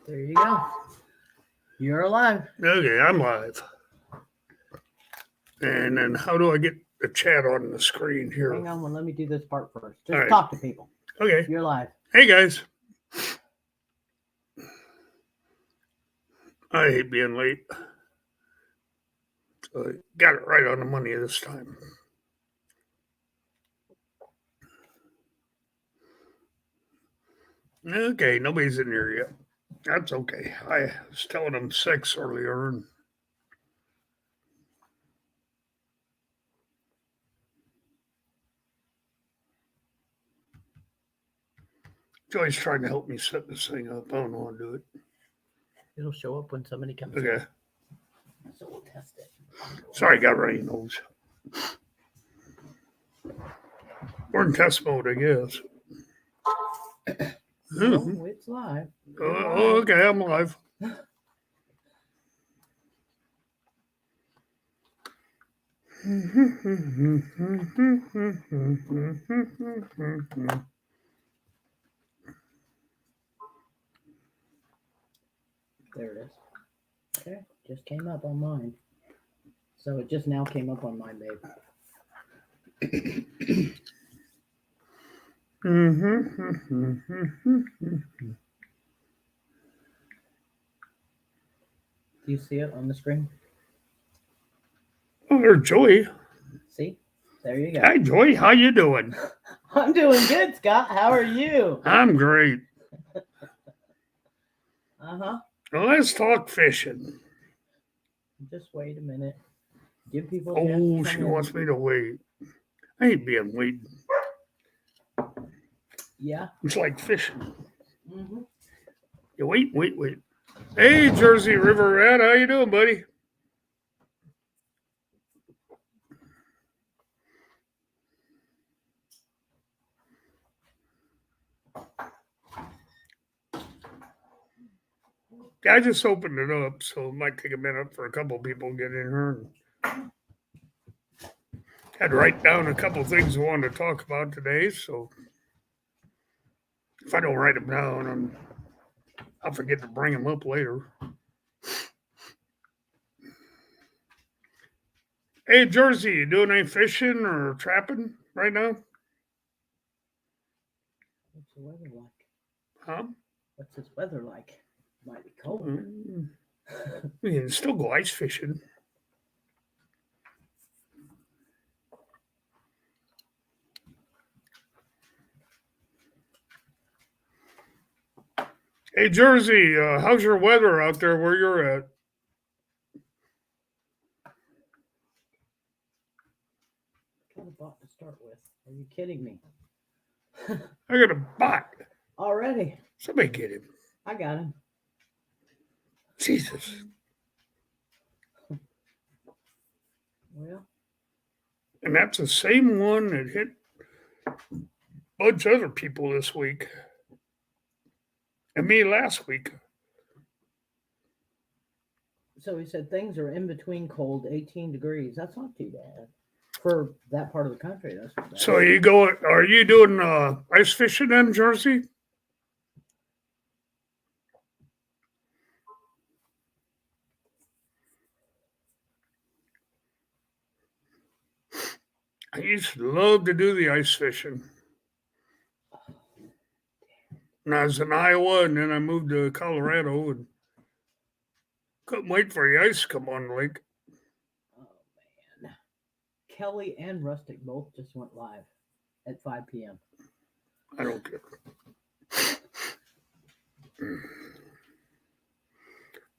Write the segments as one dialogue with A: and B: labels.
A: There you go. You're alive.
B: Okay, I'm live. And then how do I get the chat on the screen here?
A: Hang on, well, let me do this part first. Just
B: All right.
A: talk to people.
B: Okay.
A: You're live.
B: Hey, guys. I hate being late. So I got it right on the money this time. Okay, nobody's in here yet. That's okay. I was telling them 6 earlier. And Joy's trying to help me set this thing up. I don't know how to do it.
A: It'll show up when somebody comes
B: Okay.
A: in. So we'll test it.
B: Sorry, got runny nose. We're in test mode, I guess.
A: No, it's live.
B: Oh, okay, I'm live.
A: There it is. Okay, just came up on mine. So it just now came up on mine, babe. Do you see it on the screen?
B: Oh, there's Joy.
A: See? There you go.
B: Hi, Joy. How you doing?
A: I'm doing good, Scott. How are you?
B: I'm great.
A: Uh-huh.
B: Well, let's talk fishing.
A: Just wait a minute. Give people.
B: Oh, she wants me to wait. I ain't being waiting.
A: Yeah.
B: It's like fishing.
A: Mm-hmm.
B: You wait. Hey, Jersey River Rat, how you doing, buddy? I just opened it up, so it might take a minute for a couple people to get in here. Had to write down a couple things I wanted to talk about today, so if I don't write them down, I'll forget to bring them up later. Hey, Jersey, you doing any fishing or trapping right now?
A: What's the weather like?
B: Huh?
A: What's this weather like? Might be cold.
B: We can still go ice fishing. Hey, Jersey, how's your weather out there where you're at?
A: Got a bot to start with. Are you kidding me?
B: I got a bot.
A: Already.
B: Somebody get him.
A: I got him.
B: Jesus.
A: Well.
B: And that's the same one that hit a bunch of other people this week. And me last week.
A: So he said things are in between cold, 18 degrees. That's not too bad. For that part of the country, that's not bad.
B: So are you doing ice fishing in Jersey? I used to love to do the ice fishing. And I was in Iowa, and then I moved to Colorado, and couldn't wait for the ice to come on the lake.
A: Oh, man. Kelly and Rustic both just went live at 5 p.m.
B: I don't care.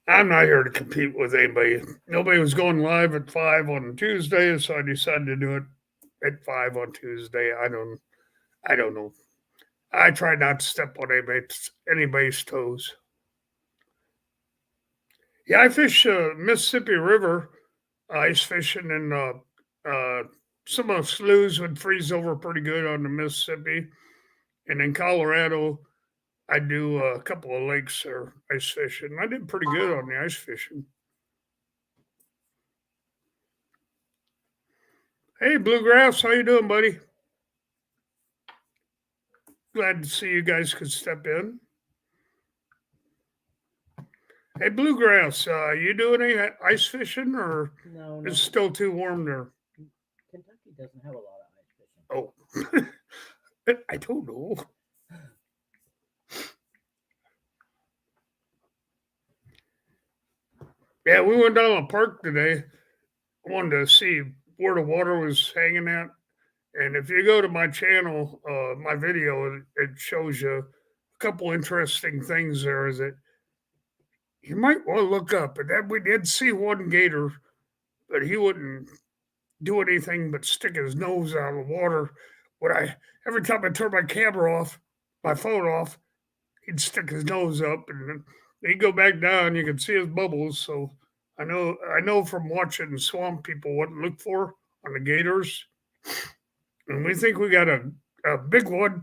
B: I'm not here to compete with anybody. Nobody was going live at 5 on Tuesday, so I decided to do it at 5 on Tuesday. I don't know. I try not to step on anybody's toes. Yeah, I fish Mississippi River ice fishing, and some of the sloughs would freeze over pretty good on the Mississippi. And in Colorado, I do a couple of lakes there ice fishing. I did pretty good on the ice fishing. Hey, Bluegrass, how you doing, buddy? Glad to see you guys could step in. Hey, Bluegrass, you doing any ice fishing, or
A: No,
B: is it
A: no.
B: still too warm there?
A: Kentucky doesn't have a lot of ice fishing.
B: Oh, I don't know. Yeah, we went down to the park today. I wanted to see where the water was hanging at. And if you go to my channel, my video, it shows you a couple interesting things there that you might want to look up. And then we did see one gator, but he wouldn't do anything but stick his nose out of the water. When I every time I turn my camera off, my phone off, he'd stick his nose up, and then he'd go back down. You could see his bubbles. So I know from watching Swamp People what to look for on the gators, and we think we got a big one,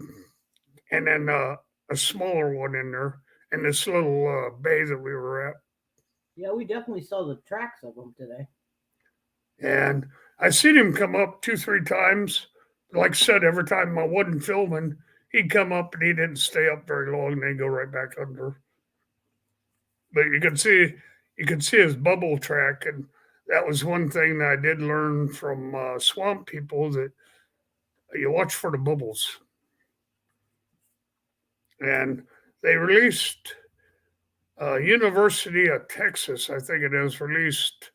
B: and then a smaller one in there in this little bay that we were at.
A: Yeah, we definitely saw the tracks of them today.
B: And I seen him come up 2, 3 times. Like I said, every time I wasn't filming, he'd come up and he didn't stay up very long, and then go right back under. But you could see his bubble track, and that was one thing that I did learn from Swamp People, that you watch for the bubbles. And they released University of Texas, I think it is, released,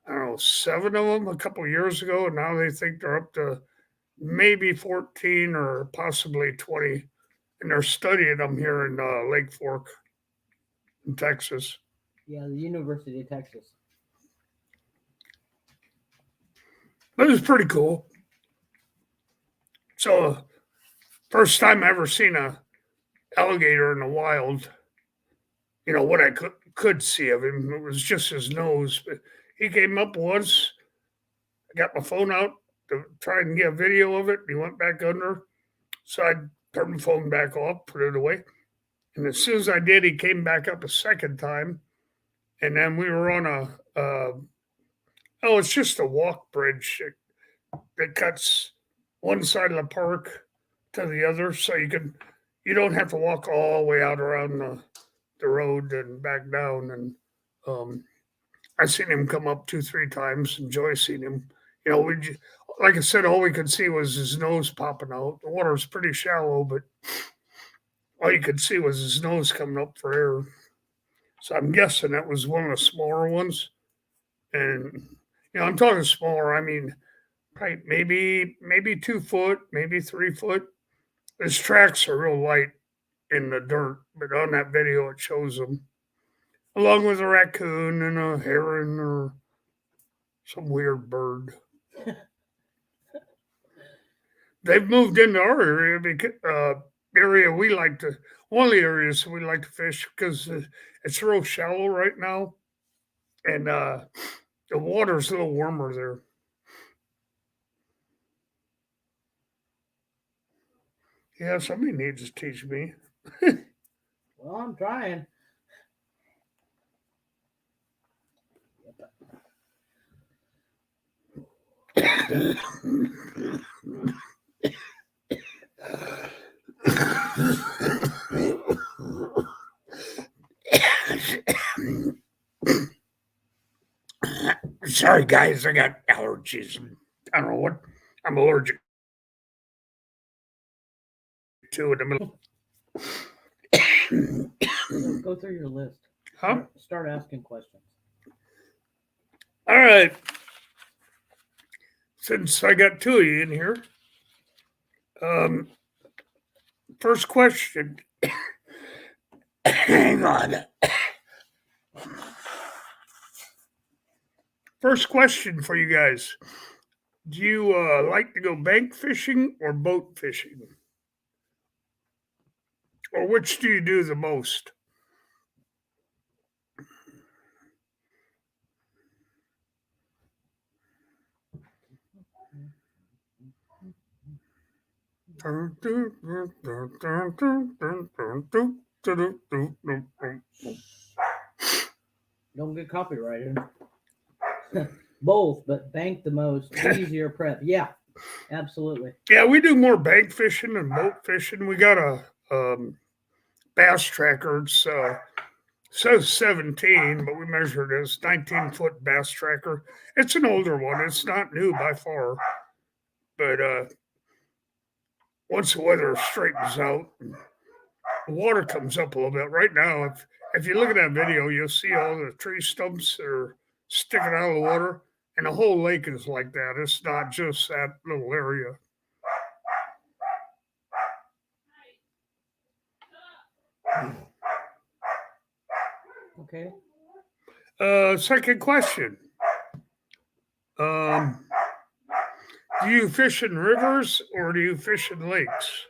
B: I don't know, 7 of them a couple of years ago, and now they think they're up to maybe 14 or possibly 20, and they're studying them here in Lake Fork, in Texas.
A: Yeah, the University of Texas.
B: But it was pretty cool. So, first time I ever seen a alligator in the wild. What I could see of him, it was just his nose. But he came up once. I got my phone out to try and get a video of it. He went back under. So I turned the phone back off, put it away. And as soon as I did, he came back up a second time. And then we were on it's just a walk bridge that cuts one side of the park to the other. So you don't have to walk all the way out around the road and back down. And um, I seen him come up 2, 3 times, and Joy seen him. Like I said, all we could see was his nose popping out. The water was pretty shallow, but all you could see was his nose coming up for air. So I'm guessing that was one of the smaller ones. And I'm talking smaller. I mean, right, maybe 2 foot, maybe 3 foot. His tracks are real light in the dirt, but on that video it shows them, along with a raccoon and a heron or some weird bird. They've moved into our area because area we like to one of the areas we like to fish, because it's real shallow right now, and the water's a little warmer there. Yeah, somebody needs to teach me.
A: Well, I'm trying.
B: Sorry, guys, I got allergies. I don't know what I'm allergic to in the middle.
A: Go through your list.
B: Huh?
A: Start asking questions.
B: All right. Since I got two of you in here, first question. Hang on. First question for you guys. Do you like to go bank fishing or boat fishing? Or which do you do the most?
A: Don't get copyrighted. Both, but bank the most, easier prep. Yeah, absolutely.
B: Yeah, we do more bank fishing than boat fishing. We got a bass tracker. It's says 17, but we measured it as 19-foot bass tracker. It's an older one. It's not new by far. But once the weather straightens out, and the water comes up a little bit. Right now, if you look at that video, you'll see all the tree stumps that are sticking out of the water. And the whole lake is like that. It's not just that little area.
A: Okay.
B: Second question. Do you fish in rivers or do you fish in lakes?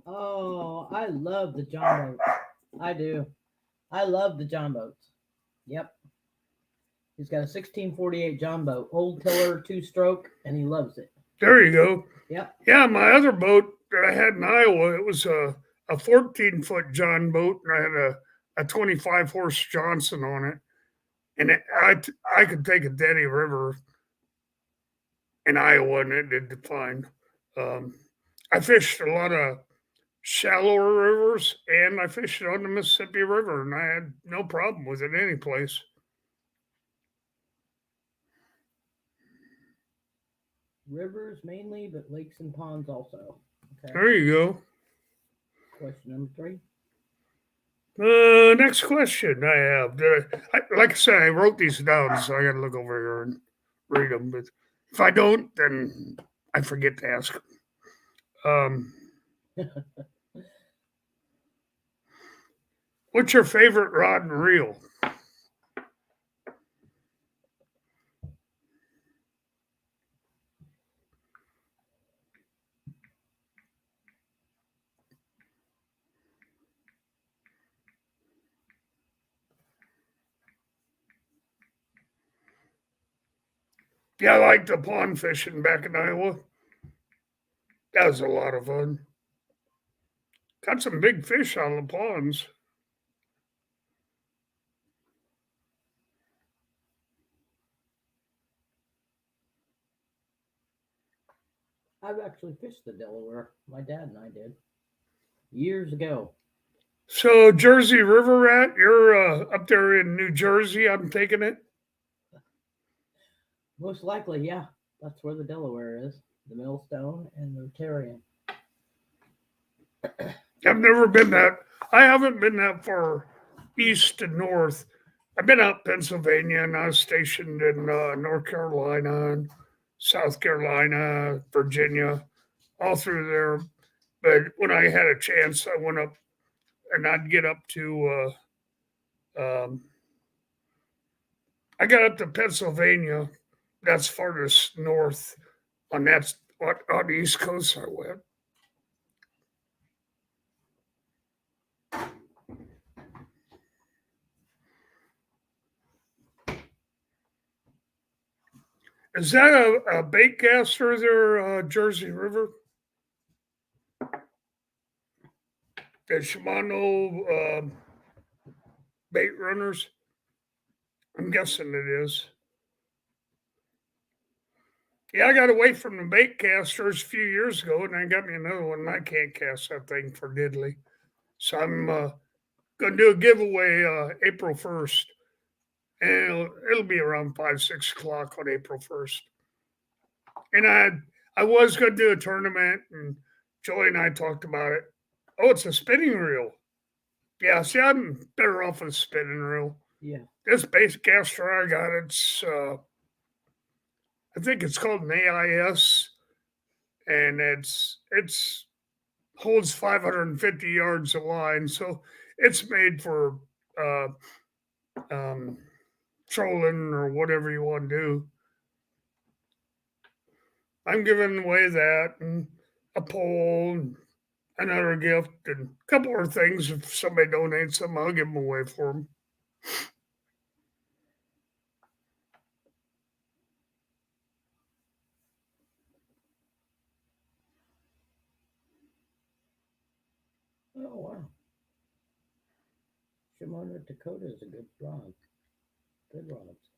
A: Oh, I love the John boats. I do. I love the John boats. Yep. He's got a 1648 John boat, old tiller, 2-stroke, and he loves it.
B: There you go.
A: Yep.
B: Yeah, my other boat that I had in Iowa, it was a 14-foot John boat, and I had a 25-horse Johnson on it. And I could take a Denny River in Iowa, and it did fine. I fished a lot of shallower rivers, and I fished on the Mississippi River, and I had no problem with it any place.
A: Rivers mainly, but lakes and ponds also. Okay.
B: There you go.
A: Question number 3.
B: Next question I have. Like I said, I wrote these down, so I got to look over here and read them. But if I don't, then I forget to ask. What's your favorite rod and reel? Yeah, I liked the pond fishing back in Iowa. That was a lot of fun. Got some big fish on the ponds.
A: I've actually fished the Delaware. My dad and I did. Years ago.
B: So Jersey River Rat, you're up there in New Jersey, I'm taking it?
A: Most likely, yeah. That's where the Delaware is. The Millstone and the Rotarian.
B: I've never been that. I haven't been that far east and north. I've been out Pennsylvania, and I was stationed in North Carolina, and South Carolina, Virginia, all through there. But when I had a chance, I went up, and I'd get up to. I got up to Pennsylvania. That's farthest north. On the East Coast, I went. Is that a bait caster there, Jersey River? The Shimano bait runners? I'm guessing it is. Yeah, I got away from the bait casters a few years ago, and I got me another one, and I can't cast that thing for diddly. So I'm going to do a giveaway April 1st. And it'll be around 5, 6 o'clock on April 1st. And I was going to do a tournament, and Joey and I talked about it. Oh, it's a spinning reel. Yeah, see, I'm better off with a spinning reel.
A: Yeah.
B: This base caster I got, it's I think it's called an AIS, and it's holds 550 yards of line, so it's made for trolling or whatever you want to do. I'm giving away that and a pole and another gift and a couple of things. If somebody donates them, I'll give them away for them.
A: Oh, wow. Shimano Dakota is a good rod. Good rods.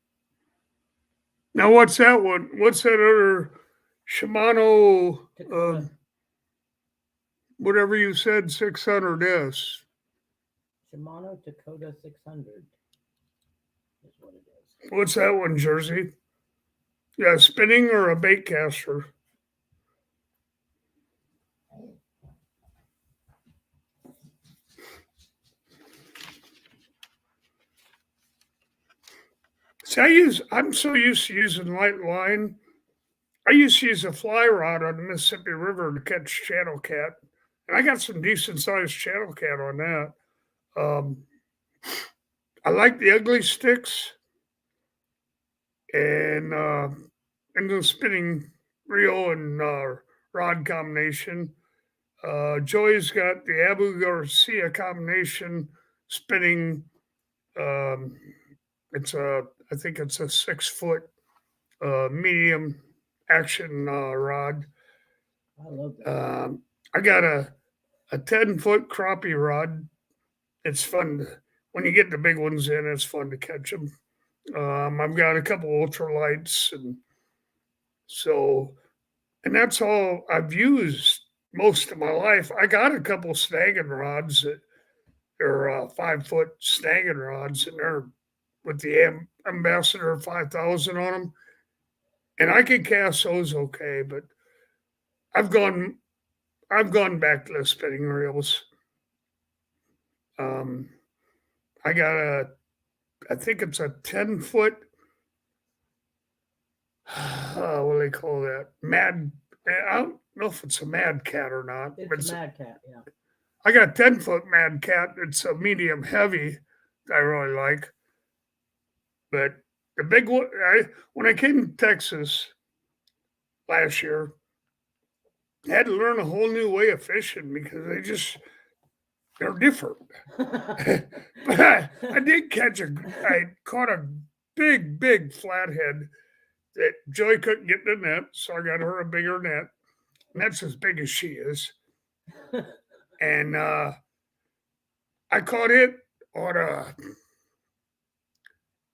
B: Now, what's that one? What's that other Shimano? whatever you said 600 is.
A: Shimano Dakota 600 is what it is.
B: What's that one, Jersey? Yeah, spinning or a bait caster? See, I'm so used to using light line. I used to use a fly rod on the Mississippi River to catch channel cat, and I got some decent sized channel cat on that. I like the ugly sticks and the spinning reel and rod combination. Joey's got the Abu Garcia combination spinning. I think it's a 6 foot medium action rod.
A: I love that.
B: I got a 10-foot crappie rod. It's fun when you get the big ones in. It's fun to catch them. I've got a couple ultralights, and that's all I've used most of my life. I got a couple snagging rods that are 5-foot snagging rods, and they're with the Ambassador 5000 on them, and I can cast those okay. But I've gone back to the spinning reels. I got I think it's a 10-foot. What do they call that? I don't know if it's a Mad Cat or not.
A: It's a Mad Cat, yeah.
B: I got 10-foot Mad Cat. It's a medium heavy that I really like. But the big one, when I came to Texas last year, I had to learn a whole new way of fishing because they're different. But I did I caught a big flathead that Joy couldn't get in the net, so I got her a bigger net. And that's as big as she is. And I caught it on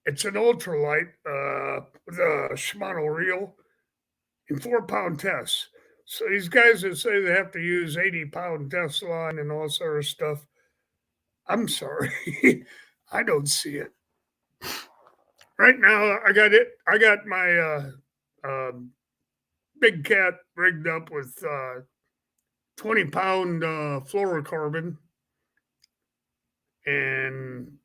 B: it's an ultralight with a Shimano reel in 4-pound tests. So these guys that say they have to use 80-pound test line and all sort of stuff, I'm sorry, I don't see it. Right now, I got it. I got my big cat rigged up with 20-pound fluorocarbon, and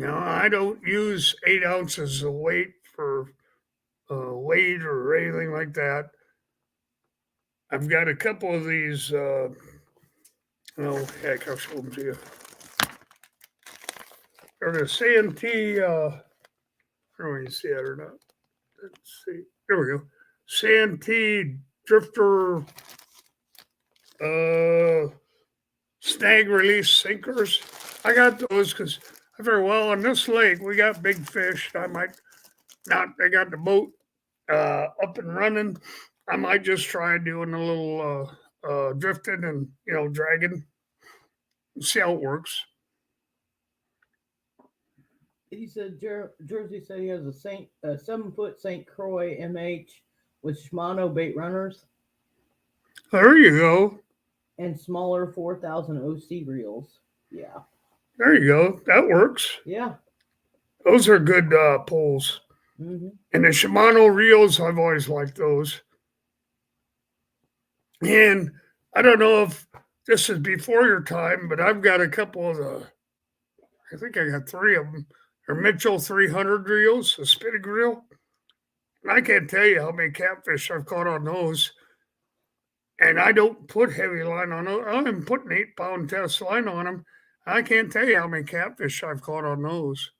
B: I don't use 8 ounces of weight for weight or anything like that. I've got a couple of these. Oh heck, I'll show them to you. They're the Santee. I don't know if you see that or not. Let's see. There we go. Santee Drifter snag release sinkers. I got those because I figured, well, on this lake we got big fish. I might not. I got the boat up and running. I might just try doing a little drifting and dragging. See how it works.
A: He said Jersey said he has a 7-foot St. Croix MH with Shimano bait runners.
B: There you go.
A: And smaller 4,000 OC reels. Yeah.
B: There you go. That works.
A: Yeah.
B: Those are good poles.
A: Mm-hmm.
B: And the Shimano reels, I've always liked those. And I don't know if this is before your time, but I've got a couple of I think I got 3 of them. They're Mitchell 300 reels, a spinning reel. And I can't tell you how many catfish I've caught on those. And I don't put heavy line on those. I'm putting 8-pound test line on them. I can't tell you how many catfish I've caught on those.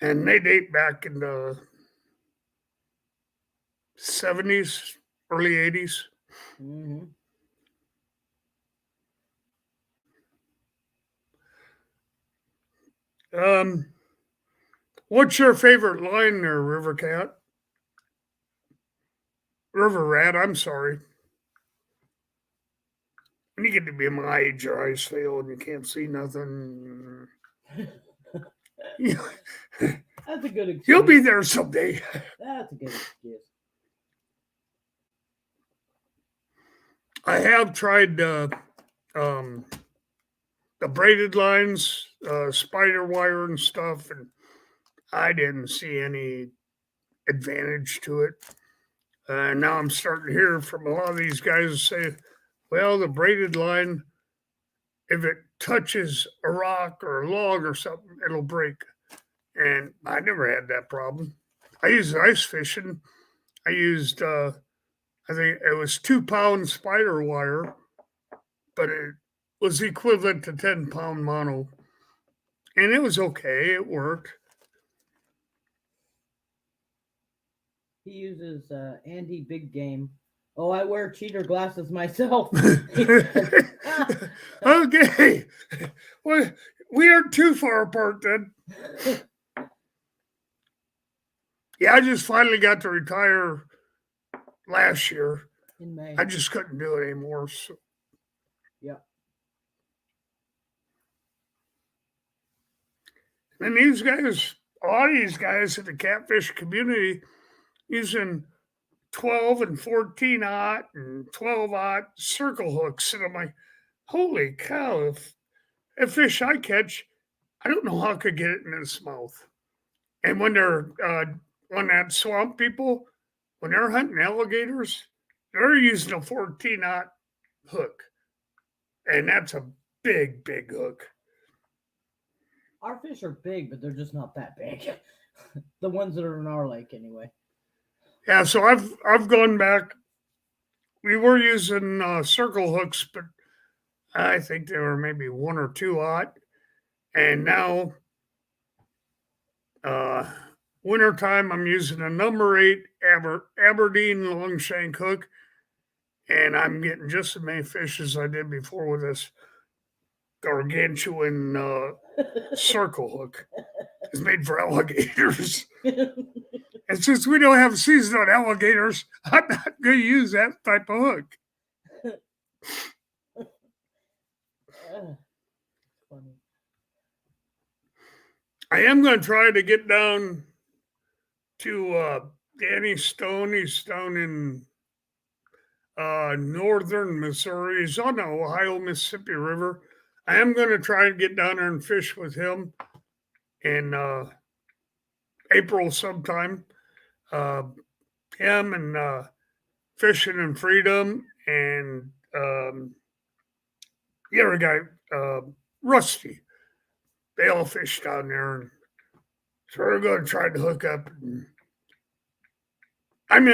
B: And they date back in the 70s, early 80s.
A: Mm-hmm.
B: What's your favorite line there, River Cat? River Rat, I'm sorry. When you get to be my age, your eyes fail and you can't see nothing.
A: That's a good excuse.
B: You'll be there someday.
A: That's a good excuse.
B: I have tried the braided lines, spider wire and stuff, and I didn't see any advantage to it. Now I'm starting to hear from a lot of these guys say, well, the braided line, if it touches a rock or a log or something, it'll break. And I never had that problem. I used ice fishing. I used, I think it was 2 pound spider wire, but it was equivalent to 10 pound mono. And it was okay. It worked.
A: He uses Andy Big Game. Oh, I wear cheater glasses myself.
B: Okay. Well, we aren't too far apart then. Yeah, I just finally got to retire last year.
A: In May.
B: I just couldn't do it anymore. So.
A: Yeah.
B: And these guys, a lot of these guys in the catfish community using 12 and 14-aught and 12-aught circle hooks. And I'm like, holy cow, if a fish I catch, I don't know how I could get it in its mouth. And when they're on that swamp people, when they're hunting alligators, they're using a 14-aught hook. And that's a big, big hook.
A: Our fish are big, but they're just not that big. The ones that are in our lake, anyway.
B: Yeah, so I've gone back. We were using circle hooks, but I think they were maybe 1 or 2-aught. And now, wintertime, I'm using a number 8 Aberdeen long shank hook, and I'm getting just as many fish as I did before with this gargantuan circle hook. It's made for alligators. And since we don't have a season on alligators, I'm not going to use that type of hook.
A: Funny.
B: I am going to try to get down to Danny Stone. He's down in northern Missouri. He's on the Ohio-Mississippi River. I am going to try to get down there and fish with him in April sometime. Him and Fishing and Freedom and the other guy, Rusty. They all fish down there. And so we're going to try to hook up. I'm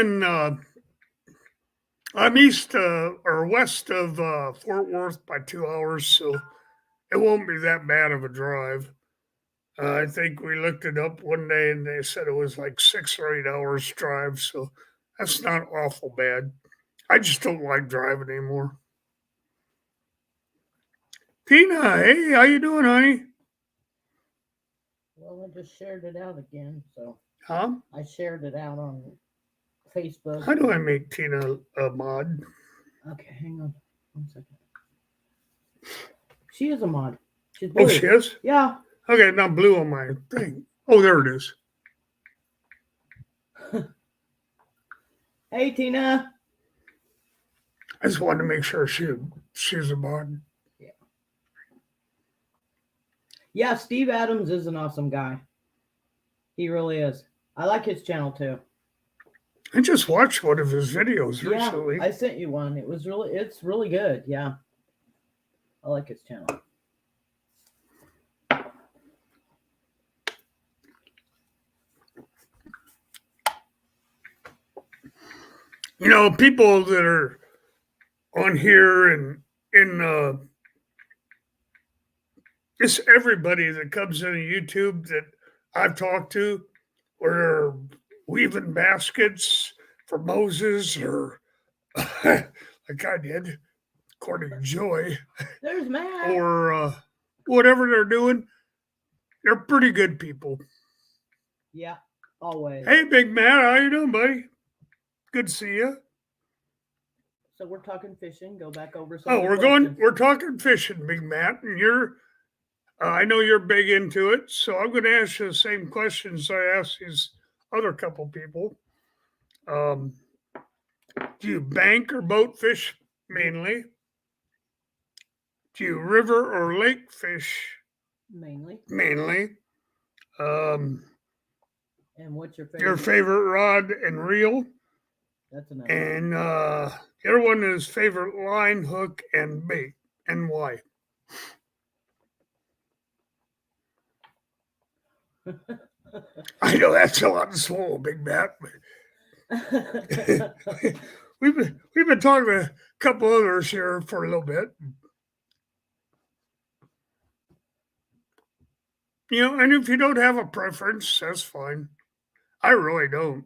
B: east or west of Fort Worth by 2 hours, so it won't be that bad of a drive. I think we looked it up one day and they said it was like 6 or 8 hours drive, so that's not awful bad. I just don't like driving anymore. Tina, hey, how you doing, honey?
A: Well, I just shared it out again, so
B: Huh?
A: I shared it out on Facebook.
B: How do I make Tina a mod?
A: Okay, hang on 1 second. She is a mod. She's blue.
B: Oh, she is?
A: Yeah.
B: Okay, now blue on my thing. Oh, there it is.
A: Hey, Tina.
B: I just wanted to make sure she's a mod.
A: Yeah, Steve Adams is an awesome guy. He really is. I like his channel too.
B: I just watched one of his videos recently.
A: Yeah, I sent you one. It's really good. Yeah. I like his channel.
B: You know, people that are on here and in it's everybody that comes into YouTube that I've talked to, or they're weaving baskets for Moses, or like I did, according to Joy,
A: There's Matt.
B: or whatever they're doing. They're pretty good people.
A: Yeah, always.
B: Hey, Big Matt, how you doing, buddy? Good to see you.
A: So we're talking fishing. Go back over some.
B: Oh, we're talking fishing, Big Matt, and you're. I know you're big into it, so I'm going to ask you the same questions I asked these other couple people. Do you bank or boat fish mainly? Do you river or lake fish
A: Mainly.
B: mainly? Um,
A: And what's your
B: your
A: favorite?
B: favorite rod and reel?
A: That's enough.
B: And the other one is favorite line, hook, and bait, and why? I know that's a lot to swallow, Big Matt. We've been talking to a couple others here for a little bit. You know, and if you don't have a preference, that's fine. I really don't.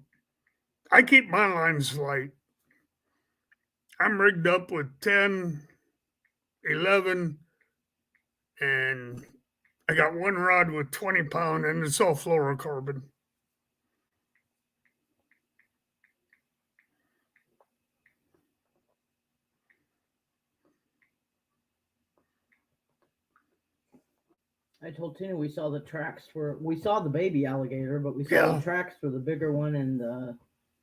B: I keep my lines light. I'm rigged up with 10, 11, and I got one rod with 20 pound, and it's all fluorocarbon.
A: I told Tina we saw the tracks for we saw the baby alligator, but we saw
B: Yeah.
A: the tracks for the bigger one and the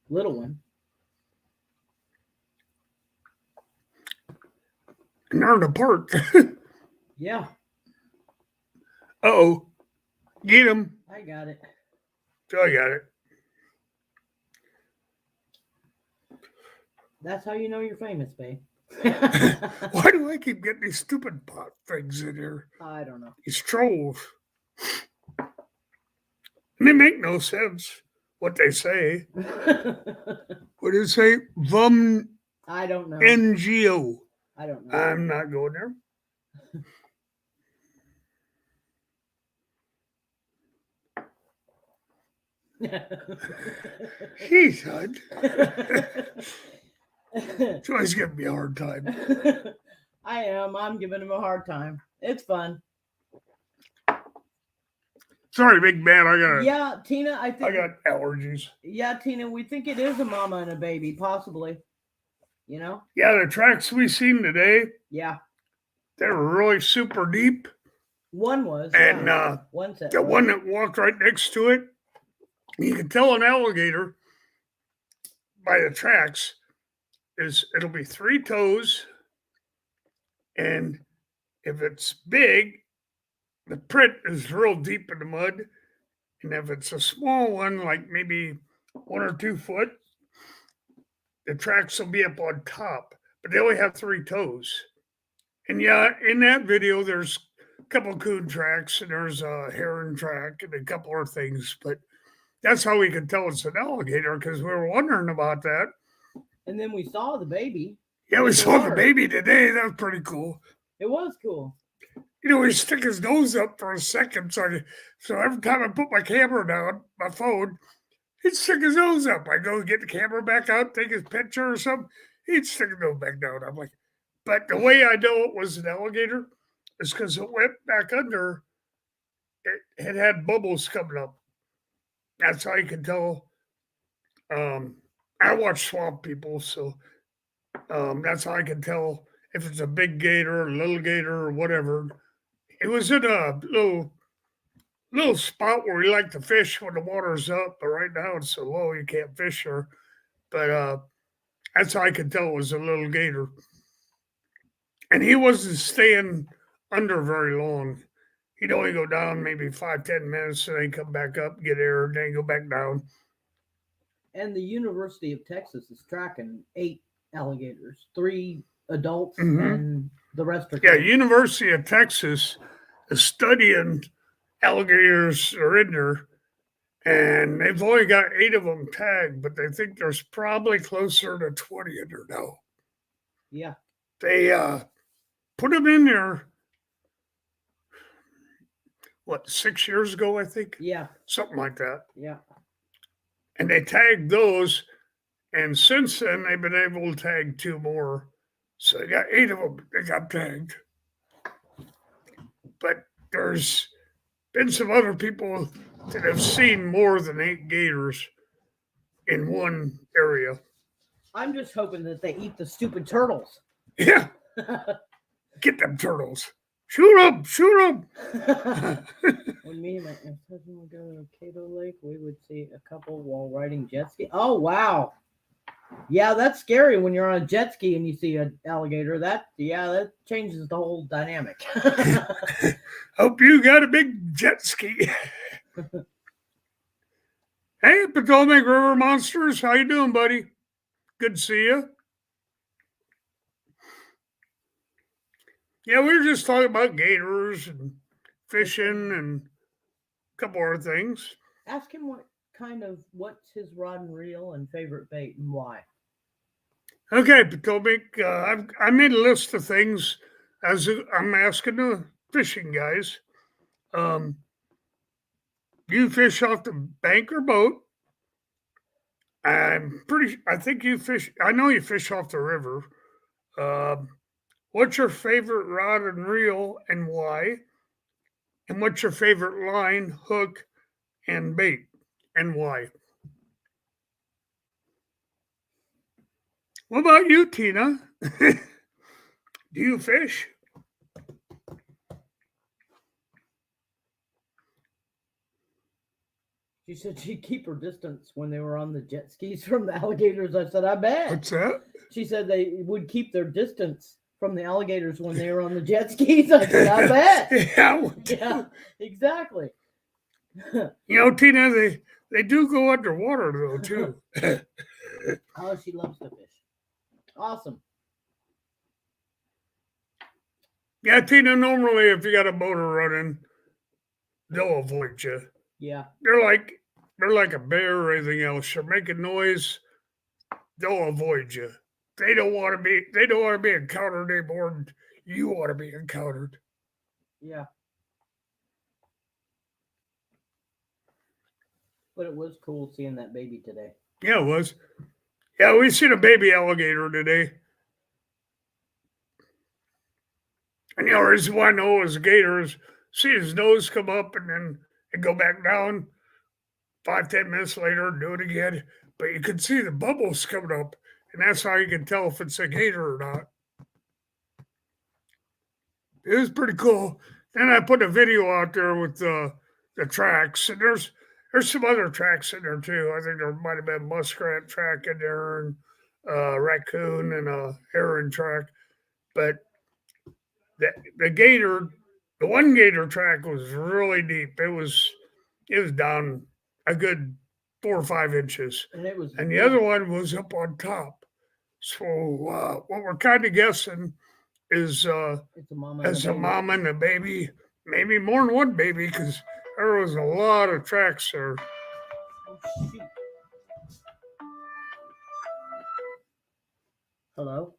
A: little one.
B: And they're apart.
A: Yeah,
B: Uh-oh. Get him.
A: I got it.
B: I got it.
A: That's how you know you're famous, babe.
B: Why do I keep getting these stupid pot things in here?
A: I don't know.
B: These trolls. And they make no sense what they say. What do they say? Vum
A: I don't know.
B: NGO.
A: I don't know.
B: I'm not going there. He's son. Joy's giving me a hard time.
A: I am. I'm giving him a hard time. It's fun.
B: Sorry, big man.
A: Yeah, Tina, I
B: I
A: think.
B: got allergies.
A: Yeah, Tina, we think it is a mama and a baby, possibly. You know?
B: Yeah, the tracks we seen today,
A: Yeah.
B: they were really super deep.
A: One was.
B: And
A: yeah. One set.
B: the
A: was.
B: one that walked right next to it, you can tell an alligator by the tracks is it'll be 3 toes, and if it's big, the print is real deep in the mud, and if it's a small one, like maybe 1 or 2 foot, the tracks will be up on top, but they only have 3 toes. And yeah, in that video, there's a couple coon tracks, and there's a heron track, and a couple of things, but that's how we could tell it's an alligator because we were wondering about that.
A: And then we saw the baby.
B: Yeah, we
A: in the
B: saw the
A: water.
B: baby today. That was pretty cool.
A: It was cool.
B: You know, he stick his nose up for a second. So every time I put my camera down, my phone, he'd stick his nose up. I go get the camera back out, take his picture or something. He'd stick his nose back down. I'm like, but the way I know it was an alligator is because it went back under. It had bubbles coming up. That's how you can tell. I watch Swamp People, so that's how I can tell if it's a big gator, a little gator, or whatever. It was in a little spot where we like to fish when the water's up, but right now it's so low you can't fish there. But that's how I could tell it was a little gator. And he wasn't staying under very long. He'd only go down maybe 5-10 minutes, and then come back up, get air, and then go back down.
A: And the University of Texas is tracking 8 alligators, 3 adults,
B: Mhm.
A: and the rest are.
B: Yeah,
A: kids.
B: University of Texas is studying alligators are in there, and they've only got 8 of them tagged, but they think there's probably closer to 20 in there now.
A: Yeah.
B: They put them in there, 6 years ago, I think?
A: Yeah.
B: Something like that.
A: Yeah.
B: And they tagged those, and since then they've been able to tag 2 more. So they got 8 of them that got tagged. But there's been some other people that have seen more than 8 gators in one area.
A: I'm just hoping that they eat the stupid turtles.
B: Yeah, get them turtles. Shoot them, shoot them.
A: When me and my ex-husband would go to Cato Lake, we would see a couple while riding jet ski. Oh, wow. Yeah, that's scary when you're on a jet ski and you see an alligator. That changes the whole dynamic.
B: Hope you got a big jet ski. Hey, Potomac River Monsters, how you doing, buddy? Good to see you. Yeah, we were just talking about gators and fishing and a couple other things.
A: Ask him what's his rod and reel and favorite bait and why.
B: Okay, Potomac, I made a list of things as I'm asking the fishing guys. Um, do you fish off the bank or boat? I think you fish, I know you fish off the river. Um, what's your favorite rod and reel and why? And what's your favorite line, hook, and bait and why? What about you, Tina? Do you fish?
A: She said she'd keep her distance when they were on the jet skis from the alligators. I said, I bet.
B: What's that?
A: She said they would keep their distance from the alligators when they were on the jet skis. I said, I bet. Yeah, exactly.
B: Tina, they do go underwater though too.
A: Oh, she loves to fish. Awesome.
B: Yeah, Tina. Normally, if you got a motor running, they'll avoid you.
A: Yeah.
B: They're like a bear or anything else. You're making noise, they'll avoid you. They don't want to be encountered any more than you want to be encountered.
A: Yeah. But it was cool seeing that baby today.
B: Yeah, it was. Yeah, we seen a baby alligator today. And the reason why I know it was a gator is see his nose come up and then it go back down 5-10 minutes later and do it again. But you can see the bubbles coming up, and that's how you can tell if it's a gator or not. It was pretty cool. And I put a video out there with the tracks, and there's some other tracks in there too. I think there might have been muskrat track in there, and raccoon and a heron track. But the gator, the one gator track was really deep. It was down a good 4 or 5 inches, and the other one was up on top. So what we're kind of guessing is
A: it's a mama
B: as a mom and a baby, maybe more than one baby, because there was a lot of tracks there.
A: Oh, shoot. Hello.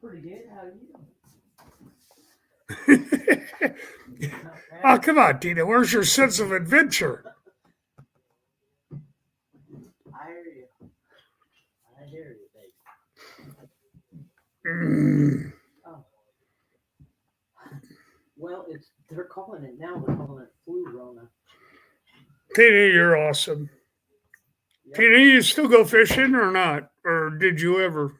A: Pretty good. How are you?
B: Oh, come on, Tina. Where's your sense of adventure?
A: I hear you. I hear you, baby. Oh. Well, they're calling it now. They're calling it flu Rona.
B: Tina, you're awesome. Yep. Tina, you still go fishing or not? Or did you ever?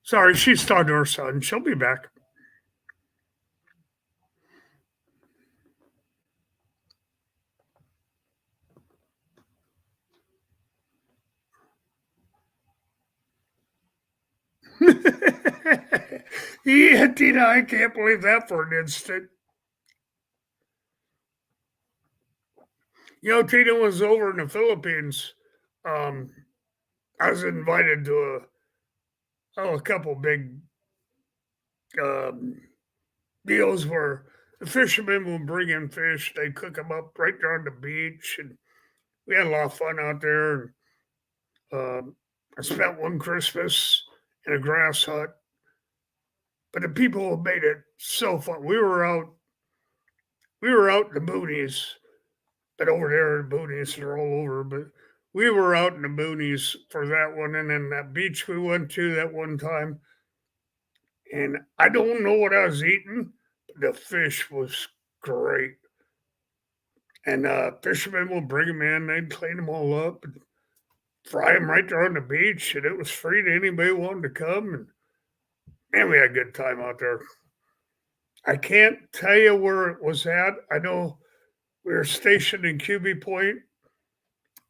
B: Sorry, she's talking to her son. She'll be back. Yeah, Tina, I can't believe that for an instant. Tina was over in the Philippines. I was invited to a couple big deals where the fishermen will bring in fish. They cook them up right there on the beach, and we had a lot of fun out there. And I spent one Christmas in a grass hut, but the people made it so fun. We were out in the boonies, but over there the boonies are all over. But we were out in the boonies for that one, and then that beach we went to that one time. And I don't know what I was eating, but the fish was great. And fishermen will bring them in, they'd clean them all up and fry them right there on the beach, and it was free to anybody who wanted to come. And Man, we had a good time out there. I can't tell you where it was at. I know we were stationed in QB Point.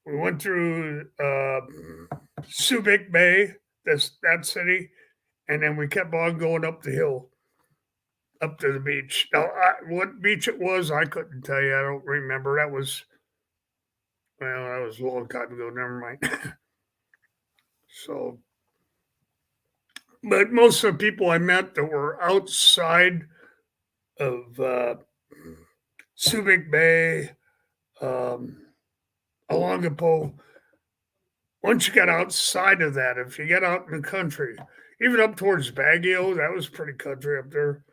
B: We went through Subic Bay, that city, and then we kept on going up the hill, up to the beach. Now, what beach it was, I couldn't tell you. I don't remember. That was a long time ago. Never mind. So, but most of the people I met that were outside of Subic Bay, um, Olongapo, once you got outside of that, if you get out in the country, even up towards Baguio, that was pretty country up there.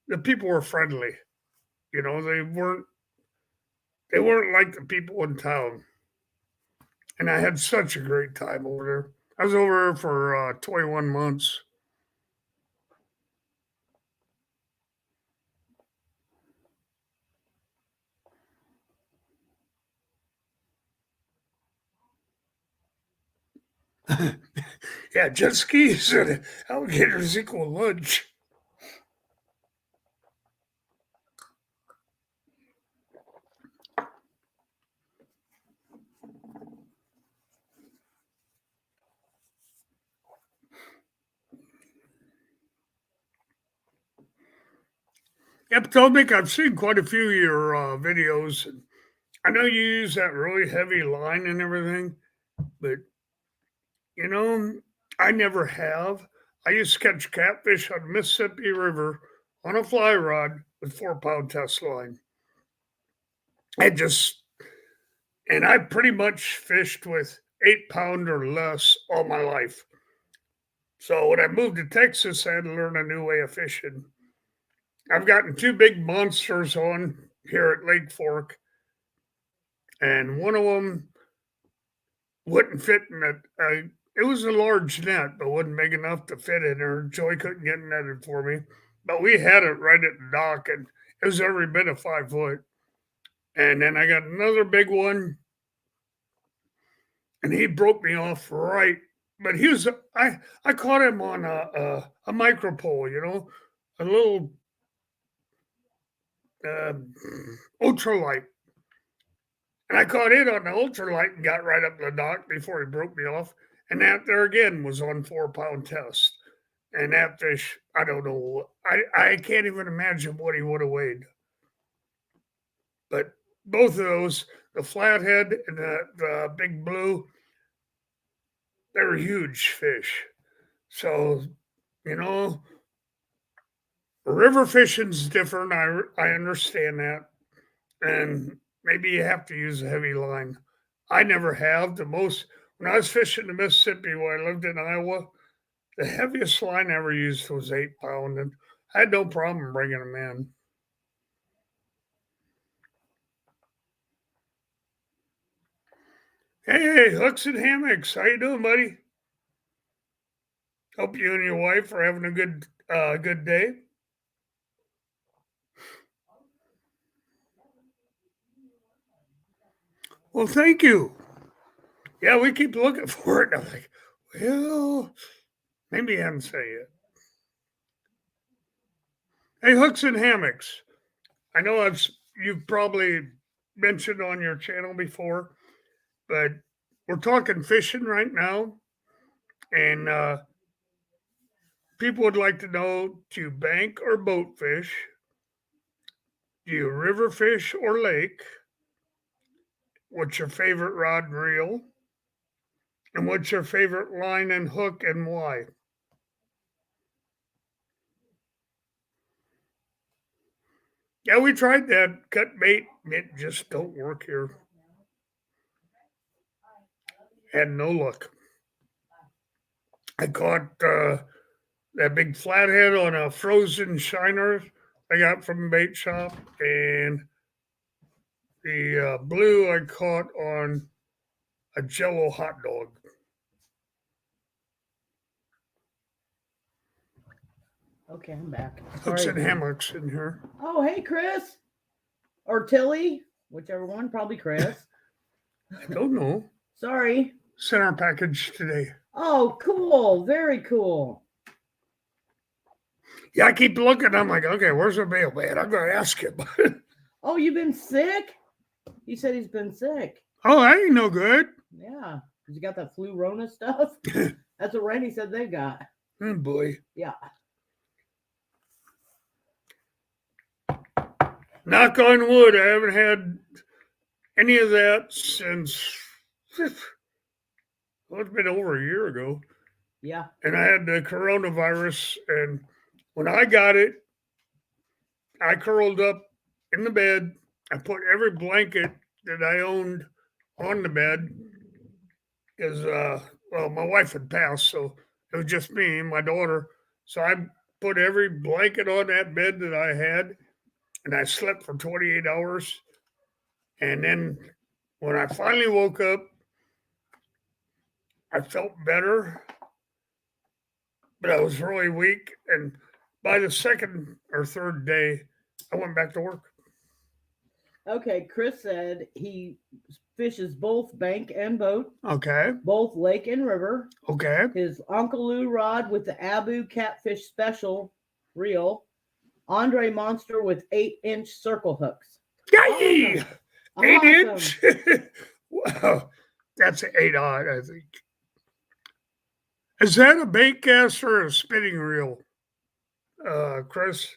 B: The people were friendly. You know, they weren't like the people in town. And I had such a great time over there. I was over there for 21 months. Yeah, jet skis and alligators equal lunch. Yep, Tomic, I've seen quite a few of your videos. And I know you use that really heavy line and everything, but you know, I never have. I used to catch catfish on the Mississippi River on a fly rod with 4 pound test line. I just, and I pretty much fished with 8 pound or less all my life. So when I moved to Texas, I had to learn a new way of fishing. I've gotten two big monsters on here at Lake Fork, and one of them wouldn't fit in it. It was a large net, but wasn't big enough to fit in there. Joy couldn't get netted for me, but we had it right at the dock, and it was every bit of 5 foot. And then I got another big one, and he broke me off right. But he was I caught him on a micro pole, you know, a little uh, ultralight. And I caught it on the ultralight and got right up the dock before he broke me off. And that there again was on 4 pound test. And that fish, I don't know. I can't even imagine what he would have weighed. But both of those, the flathead and the big blue, they were huge fish. So, you know, river fishing's different. I understand that. And maybe you have to use a heavy line. I never have. When I was fishing the Mississippi when I lived in Iowa, the heaviest line I ever used was 8 pound, and I had no problem bringing them in. Hey, hooks and hammocks, how you doing, buddy? Hope you and your wife are having a good day. Well, thank you. Yeah, we keep looking for it. And I'm like, well, maybe I haven't say it. Hey, hooks and hammocks. I know you've probably mentioned on your channel before, but we're talking fishing right now, and people would like to know: do you bank or boat fish? Do you river fish or lake? What's your favorite rod and reel? And what's your favorite line and hook and why? Yeah, we tried that cut bait. It just don't work here. Had no luck. I caught that big flathead on a frozen shiner I got from a bait shop, and the blue I caught on a Jello hot dog.
A: Okay, I'm back.
B: Hooks
A: Sorry.
B: and hammocks in here.
A: Oh, hey, Chris. Or Tilly. Whichever one. Probably Chris.
B: I don't know.
A: Sorry.
B: Sent our package today.
A: Oh, cool. Very cool.
B: Yeah, I keep looking. I'm like, okay, where's the mailman? I'm going to ask him.
A: Oh, you've been sick? He said he's been sick.
B: Oh, that ain't no good.
A: Yeah. Cause you got that flu Rona stuff. That's what Randy said they got.
B: Oh, boy.
A: Yeah.
B: Knock on wood, I haven't had any of that since, well, it's been over a year ago.
A: Yeah.
B: And I had the coronavirus. And when I got it, I curled up in the bed. I put every blanket that I owned on the bed because, well, my wife had passed. So it was just me and my daughter. So I put every blanket on that bed that I had. And I slept for 28 hours. And then when I finally woke up, I felt better, but I was really weak. And by the second or third day, I went back to work.
A: Okay. Chris said he fishes both bank and boat,
B: Okay.
A: both lake and river.
B: Okay.
A: His Uncle Lou rod with the Abu Catfish Special reel. Andre Monster with 8-inch circle hooks.
B: Yay!
A: Awesome.
B: 8-inch? Wow. That's an 8-odd, I think. Is that a bait cast or a spinning reel? Chris?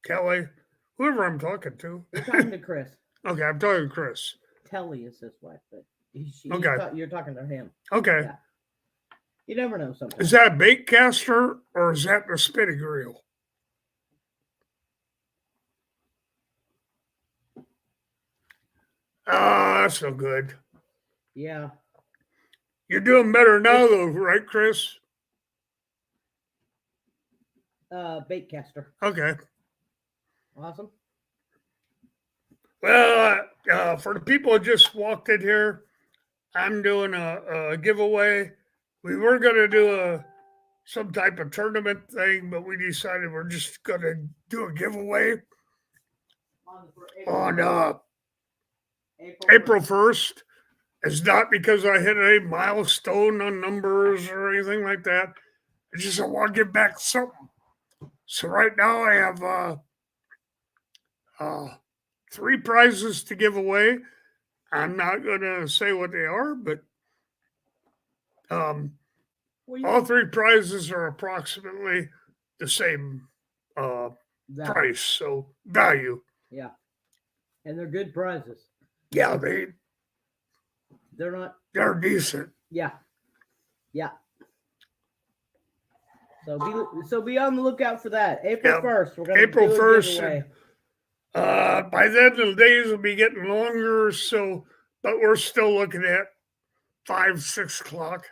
B: Kelly? Whoever I'm talking to.
A: You're talking to Chris.
B: Okay, I'm talking to Chris.
A: Telly is his wife, but
B: Okay.
A: You're talking to him.
B: Okay.
A: Yeah. You never know sometimes.
B: Is that a bait caster or is that the spinning reel? Oh, that's no good.
A: Yeah.
B: You're doing better now, though, right, Chris?
A: Bait caster.
B: Okay.
A: Awesome.
B: Well, for the people who just walked in here, I'm doing a giveaway. We were going to do some type of tournament thing, but we decided we're just going to do a giveaway on April 1st. It's not because I hit a milestone on numbers or anything like that. It's just I want to give back something. So right now I have 3 prizes to give away. I'm not going to say what they are, but all 3 prizes are approximately the same price, so value.
A: Yeah. And they're good prizes.
B: Yeah,
A: They're not.
B: they're decent.
A: Yeah. Yeah. So be on the lookout for that. April 1st. We're going to
B: April
A: do a
B: 1st.
A: giveaway.
B: By then the days will be getting longer, but we're still looking at 5, 6 o'clock.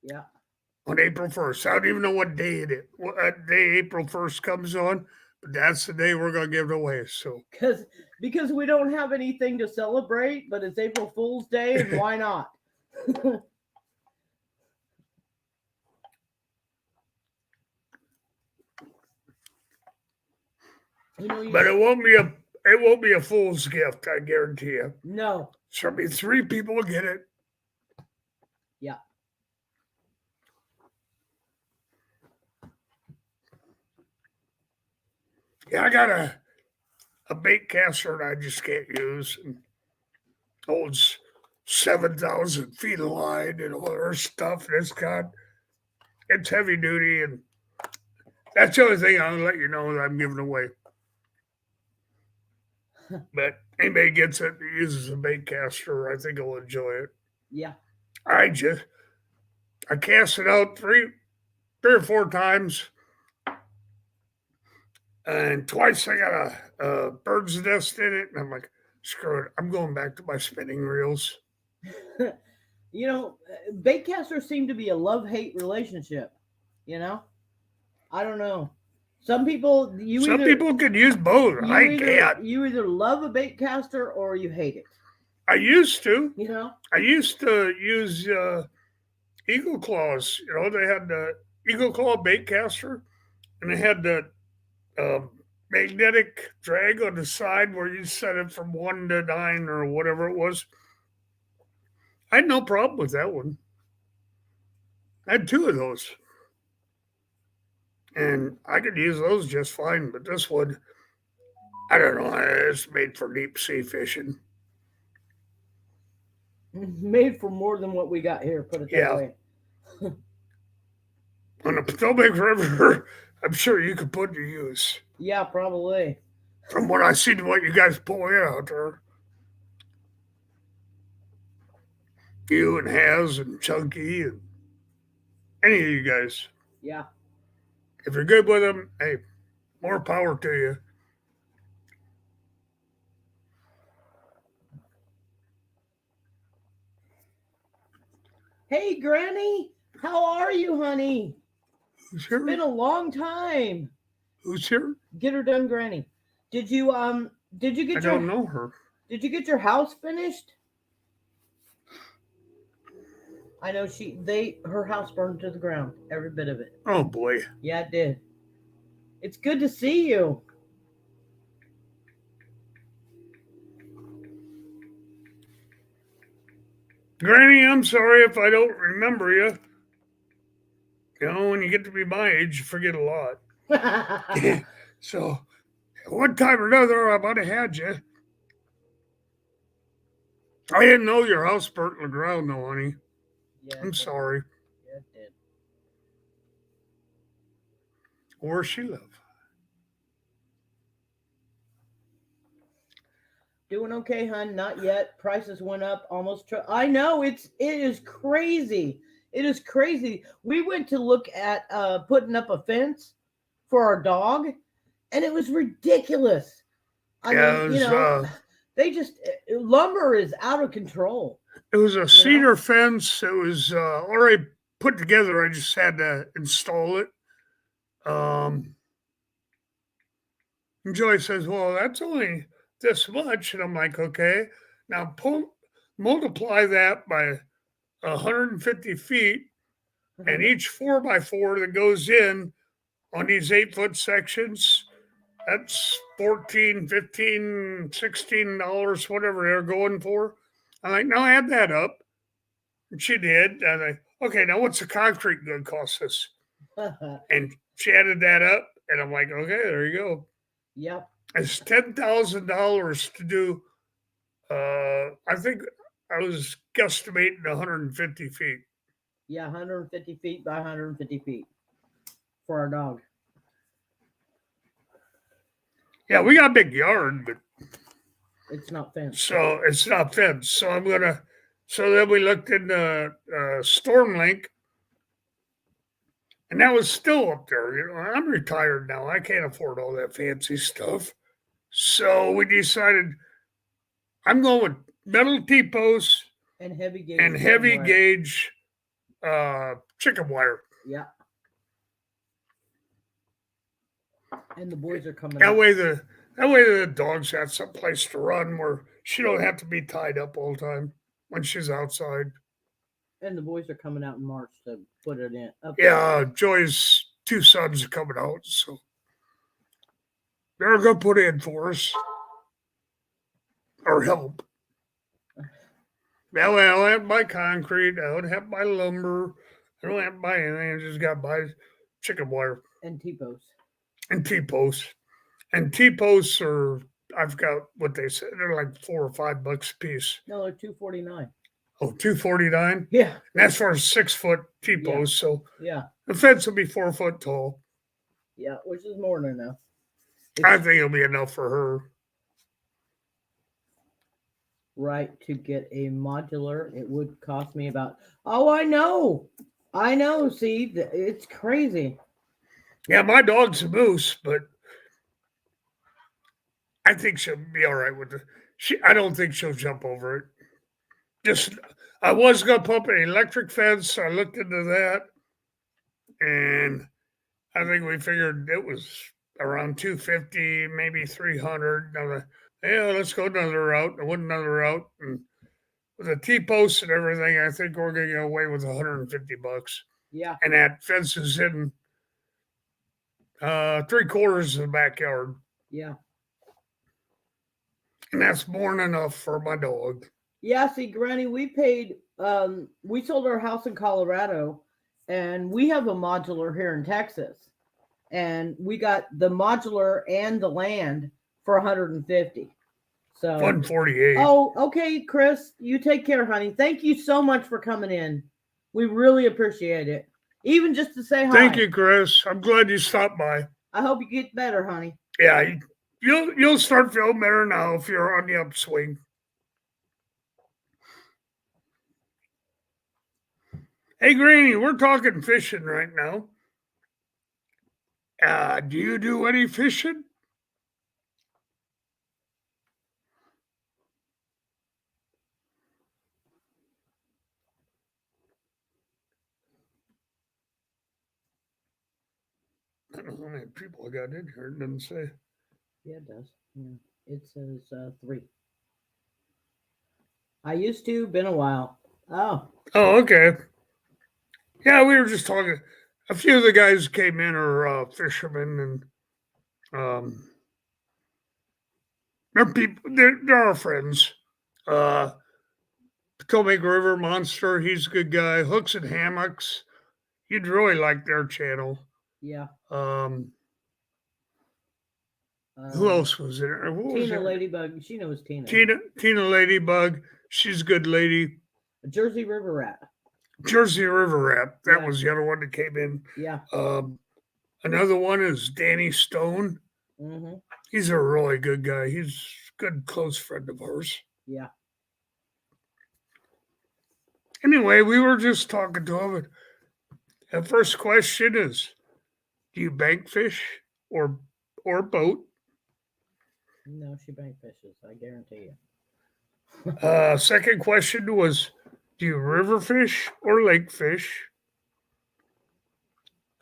A: Yeah.
B: On April 1st. I don't even know what day it is. What day April 1st comes on, but that's the day we're gonna give it away. So
A: because we don't have anything to celebrate, but it's April Fool's Day, and why not?
B: But it won't be a fool's gift, I guarantee you.
A: No.
B: There'll be 3 people who get it.
A: Yeah.
B: Yeah, I got a bait caster that I just can't use. And holds 7,000 feet of line and all their stuff. And it's heavy duty, and that's the only thing I'll let you know that I'm giving away. But anybody gets it that uses a bait caster, I think will enjoy it.
A: Yeah.
B: I cast it out 3 or 4 times. And twice I got a bird's nest in it. And I'm like, screw it. I'm going back to my spinning reels.
A: Bait casters seem to be a love-hate relationship. I don't know. Some people
B: can use both. I can't.
A: You either love a bait caster or you hate it.
B: I used to.
A: I
B: used to use Eagle Claws. They had the Eagle Claw bait caster, and they had the magnetic drag on the side where you set it from 1 to 9 or whatever it was. I had no problem with that one. I had 2 of those. And I could use those just fine, but this one, I don't know, it's made for deep sea fishing.
A: Made for more than what we got here, put it that
B: Yeah,
A: way.
B: on the Potomac River, I'm sure you could put to use.
A: Yeah, probably.
B: From what I see to what you guys pull in out there, you and Haz and Chunky and any of you guys,
A: Yeah.
B: if you're good with them, hey, more power to you.
A: Hey, Granny, how are you, honey?
B: Who's
A: It's been
B: here?
A: a long time.
B: Who's here?
A: Get her done, Granny. Did you did you
B: I
A: get
B: don't
A: your
B: know her.
A: did you get your house finished? I know her house burned to the ground, every bit of it.
B: Oh boy.
A: Yeah, it did. It's good to see you.
B: Granny, I'm sorry if I don't remember you. You know, when you get to be my age, you forget a lot. So, one time or another, I might have had you. I didn't know your house burnt to the ground, though, honey.
A: Yeah,
B: I'm
A: it did.
B: sorry.
A: Yeah, it did.
B: Where she live?
A: Doing okay, hun? Not yet. Prices went up almost. I know it is crazy. It is crazy. We went to look at putting up a fence for our dog, and it was ridiculous. I
B: Yeah,
A: mean, they just lumber is out of control.
B: it was a
A: You know?
B: cedar fence. It was already put together. I just had to install it. And Joy says, "Well, that's only this much," and I'm like, "Okay, now multiply that by 150 feet, and each 4x4 that goes in on these 8-foot sections, that's 14, 15, $16, whatever they're going for." I'm like, "Now add that up." And she did. And I'm like, "Okay, now what's the concrete going to cost us?" And she added that up, and I'm like, "Okay, there you go."
A: Yep.
B: It's $10,000 to do. I think I was guesstimating 150 feet.
A: Yeah, 150 feet by 150 feet for our dog.
B: Yeah, we got a big yard, but
A: It's not fenced.
B: so it's not fenced. So I'm gonna. So then we looked into Stormlink, and that was still up there. You know, I'm retired now. I can't afford all that fancy stuff. So we decided I'm going with metal T-posts
A: And heavy gauge.
B: and heavy gauge chicken wire.
A: Yeah. And the boys are coming
B: That
A: out.
B: way the dog's got some place to run where she don't have to be tied up all the time when she's outside.
A: And the boys are coming out in March to put it in.
B: Yeah, Joy's two sons are coming out, so they're gonna put in for us or help. That way I don't have to buy concrete, I don't have to buy lumber, I don't have to buy anything. I just got to buy chicken wire
A: And T-posts.
B: and T-posts. And T-posts are, I forgot what they said. They're like $4 or $5 a piece.
A: No, they're $249.
B: Oh, $249.
A: Yeah.
B: And that's for a 6-foot T-post. So
A: Yeah.
B: the fence will be 4 foot tall.
A: Yeah, which is more than enough.
B: I think it'll be enough for her.
A: Right, to get a modular, it would cost me about. Oh, I know. See, it's crazy.
B: Yeah, my dog's a moose, but I think she'll be all right with it. I don't think she'll jump over it. Just, I was gonna put up an electric fence. I looked into that, and I think we figured it was around 250, maybe 300. I was like, yeah, let's go another route. I went another route, and with the T-posts and everything, I think we're gonna get away with $150.
A: Yeah.
B: And that fence is in 3/4 of the backyard.
A: Yeah.
B: And that's more than enough for my dog.
A: Yeah, see, Granny, we sold our house in Colorado, and we have a modular here in Texas. and we got the modular and the land for 150. So
B: 148.
A: Oh, okay, Chris. You take care, honey. Thank you so much for coming in. We really appreciate it. Even just to say hi.
B: Thank you, Chris. I'm glad you stopped by.
A: I hope you get better, honey.
B: Yeah, you'll start feeling better now if you're on the upswing. Hey, Granny, we're talking fishing right now. Do you do any fishing? I don't know how many people I got in here. It doesn't say.
A: Yeah, it does. Yeah. It says 3. I used to, been a while. Oh.
B: Oh, okay. Yeah, we were just talking. A few of the guys came in are fishermen, and they're people. They're our friends. Potomac River Monster, he's a good guy. Hooks and Hammocks, you'd really like their channel.
A: Yeah.
B: Who else was there? What was
A: Tina
B: there?
A: Ladybug. She knows Tina.
B: Tina Ladybug, she's a good lady.
A: Jersey River Rat.
B: Jersey River Rat, that
A: Yeah.
B: was the other one that came in.
A: Yeah.
B: Another one is Danny Stone.
A: Mm-hmm.
B: He's a really good guy. He's a good close friend of ours.
A: Yeah.
B: Anyway, we were just talking to him. The first question is, do you bank fish or boat?
A: No, she bank fishes. I guarantee you.
B: Second question was, do you river fish or lake fish?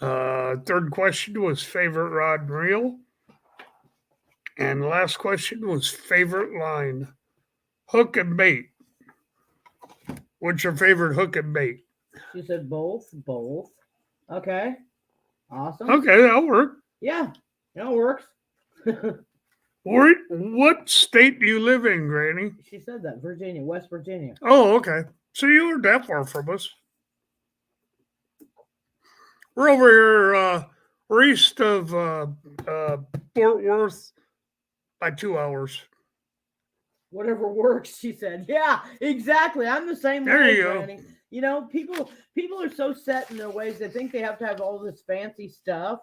B: Third question was favorite rod and reel. And the last question was favorite line, hook and bait. What's your favorite hook and bait?
A: She said both. Both. Okay. Awesome.
B: Okay, that'll work.
A: Yeah, that works.
B: What state do you live in, Granny?
A: She said that. Virginia, West Virginia.
B: Oh, okay. So you weren't that far from us. We're over here, we're east of Fort Worth by 2 hours.
A: Whatever works, she said. Yeah, exactly. I'm the same
B: There
A: way,
B: you go.
A: Granny. You know, people are so set in their ways. They think they have to have all this fancy stuff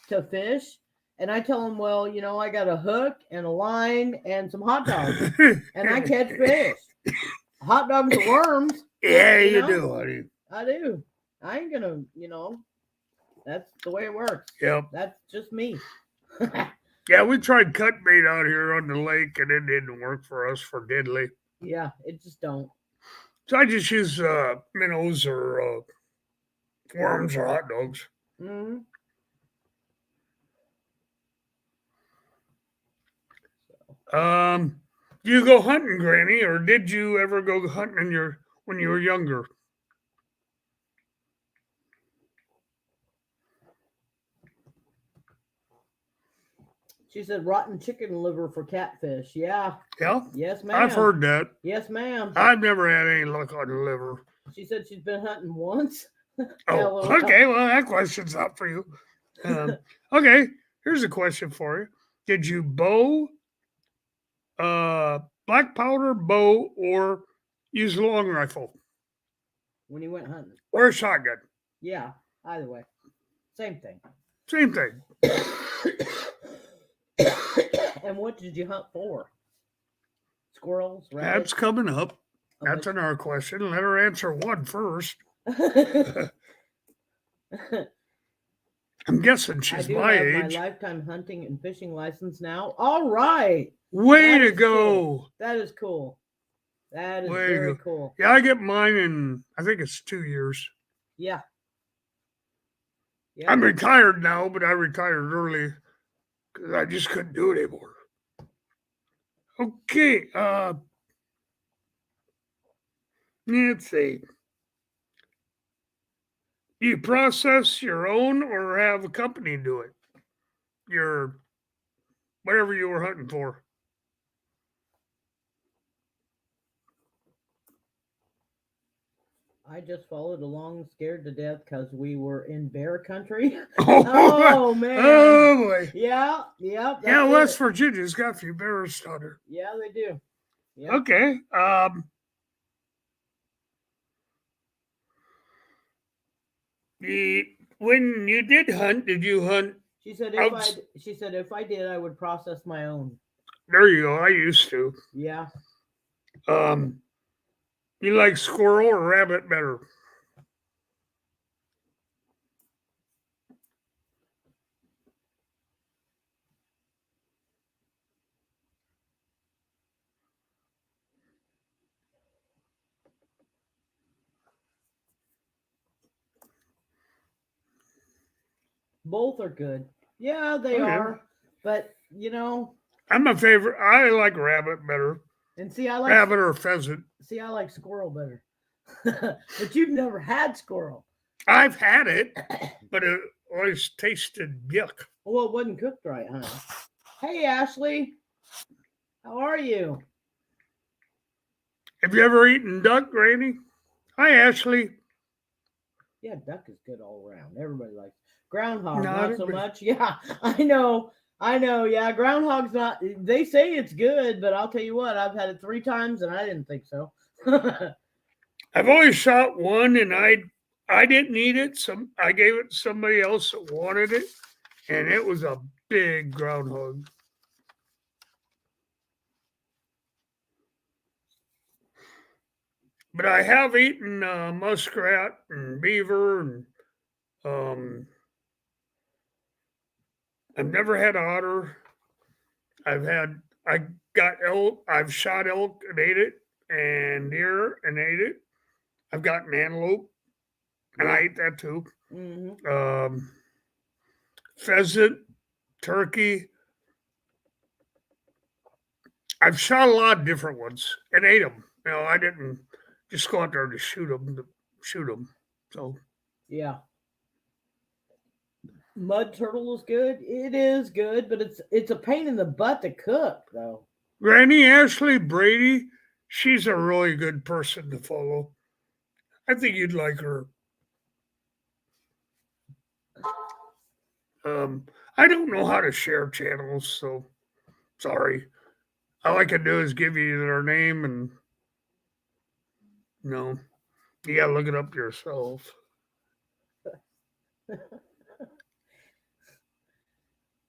A: to fish. And I tell them, well, you know, I got a hook and a line and some hot dogs, and I catch fish. Hot dogs and worms.
B: Yeah, you
A: know?
B: do, honey.
A: I do. I ain't gonna, you know, that's the way it works.
B: Yep.
A: That's just me.
B: Yeah, we tried cut bait out here on the lake, and it didn't work for us for diddly.
A: Yeah, it just don't.
B: So I just use minnows or worms or hot dogs.
A: Mm-hmm.
B: Do you go hunting, Granny, or did you ever go hunting when you were younger?
A: She said rotten chicken liver for catfish. Yeah.
B: Yeah?
A: Yes, ma'am.
B: I've heard that.
A: Yes, ma'am.
B: I've never had any luck on the liver.
A: She said she's been hunting once.
B: Oh, okay. Well, that question's not for you. Okay, here's a question for you. Did you bow, black powder bow, or use a long rifle?
A: When you went hunting.
B: Or a shotgun?
A: Yeah, either way. Same thing.
B: Same thing.
A: And what did you hunt for? Squirrels?
B: That's coming up. That's another question. Let her answer one first. I'm guessing she's my age.
A: My lifetime hunting and fishing license now. All right.
B: Way to go.
A: Cool. That is cool. That is very cool.
B: Yeah, I get mine in, I think it's 2 years.
A: Yeah.
B: I'm retired now, but I retired early because I just couldn't do it anymore. Okay. Let's see. Do you process your own or have a company do it? Your whatever you were hunting for.
A: I just followed along, scared to death, because we were in bear country.
B: Oh,
A: Oh man,
B: oh boy.
A: yeah, yeah,
B: Yeah,
A: that's
B: West
A: it.
B: Virginia's got a few bears on her.
A: Yeah, they do. Yep.
B: Okay. When you did hunt, did you hunt out?
A: She said if I did, I would process my own.
B: There you go. I used to.
A: Yeah,
B: Um, you like squirrel or rabbit better?
A: both are good. Yeah, they
B: Okay.
A: are. But
B: I'm a favorite. I like rabbit better.
A: and see, I like
B: Rabbit or pheasant.
A: I like squirrel better. But you've never had squirrel.
B: I've had it, but it always tasted yuck.
A: Well, it wasn't cooked right, huh? Hey, Ashley, how are you?
B: Have you ever eaten duck, Randy? Hi, Ashley.
A: Yeah, duck is good all around. Everybody likes groundhog,
B: Not
A: not
B: a
A: so
B: bit.
A: much. Yeah, I know. I know. Yeah, groundhog's not. They say it's good, but I'll tell you what, I've had it 3 times and I didn't think so.
B: I've always shot one, and I didn't eat it. I gave it to somebody else that wanted it, and it was a big groundhog. But I have eaten muskrat and beaver, and um, I've never had otter. I got elk. I've shot elk and ate it, and deer and ate it. I've gotten antelope, and I
A: Yeah.
B: ate that too.
A: Hmm.
B: Um, Pheasant, turkey. I've shot a lot of different ones and ate them. I didn't just go out there to shoot them. So,
A: Yeah. Mud turtle is good. It is good, but it's a pain in the butt to cook though.
B: Granny Ashley Brady, she's a really good person to follow. I think you'd like her. Um, I don't know how to share channels, so sorry. All I can do is give you their name, and no, you gotta look it up yourself.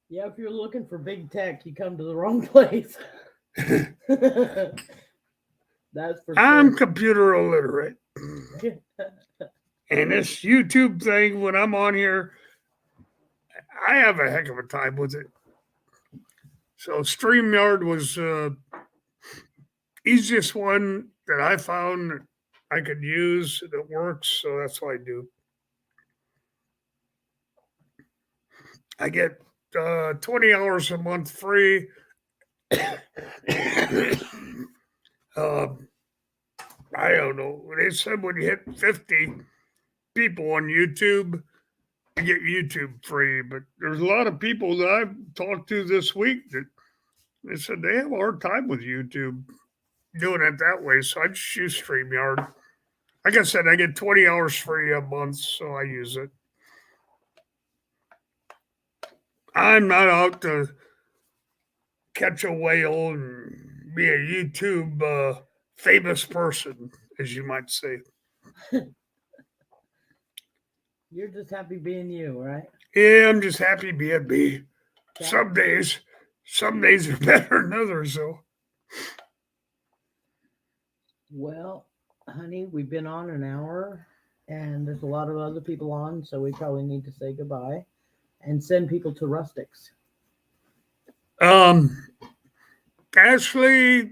A: Yeah, if you're looking for big tech, you come to the wrong place. That's for
B: I'm
A: sure.
B: computer illiterate. And this YouTube thing, when I'm on here, I have a heck of a time with it. So StreamYard was easiest one that I found that I could use that works. So that's what I do. I get 20 hours a month free. um, I don't know. They said when you hit 50 people on YouTube, you get YouTube free. But there's a lot of people that I've talked to this week that they said they have a hard time with YouTube doing it that way. So I just use StreamYard. Like I said, I get 20 hours free a month, so I use it. I'm not out to catch a whale and be a YouTube famous person, as you might say.
A: You're just happy being you, right?
B: Yeah, I'm just happy being me.
A: Cat.
B: Some days are better than others, though.
A: Well, honey, we've been on an hour and there's a lot of other people on, so we probably need to say goodbye and send people to rustics.
B: Um, Ashley,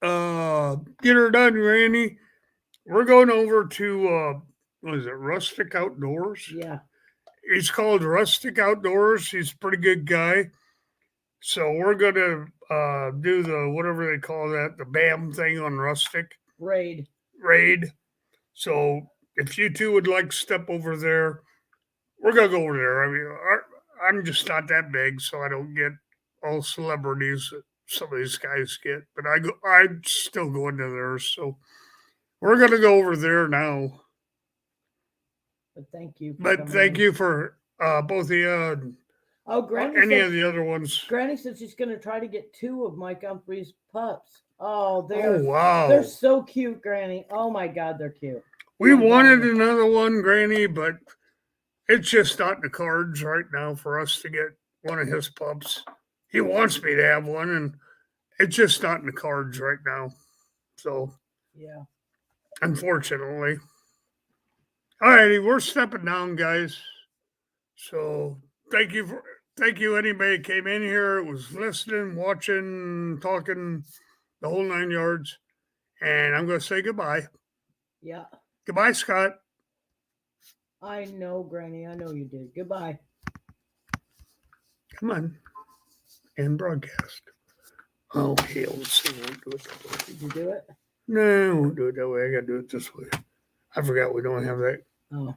B: get her done, Randy. We're going over to what is it, Rustic Outdoors?
A: Yeah.
B: He's called Rustic Outdoors. He's a pretty good guy. So we're gonna do the whatever they call that, the BAM thing on Rustic
A: Raid.
B: raid. So if you two would like to step over there, we're gonna go over there. I mean, I'm just not that big, so I don't get all celebrities that some of these guys get. But I'm still going to theirs. So we're gonna go over there now.
A: But thank you.
B: But thank you for both of you.
A: Oh, Granny
B: Any
A: said,
B: of the other ones.
A: Granny said she's going to try to get 2 of Mike Humphrey's pups. Oh,
B: Oh,
A: they're
B: wow.
A: so cute, Granny. Oh my God, they're cute.
B: We
A: I'm
B: wanted
A: telling you.
B: another one, Granny, but it's just not in the cards right now for us to get one of his pups. He wants me to have one, and it's just not in the cards right now. So,
A: Yeah.
B: unfortunately. All righty, we're stepping down, guys. So, thank you anybody that came in here, was listening, watching, talking, the whole 9 yards. And I'm going to say goodbye.
A: Yeah.
B: Goodbye, Scott.
A: I know, Granny. I know you did. Goodbye.
B: Come on. And broadcast. Okay, let's see. We'll do it that way.
A: Did you do it?
B: No, I won't do it that way. I got to do it this way. I forgot we don't have that
A: Oh.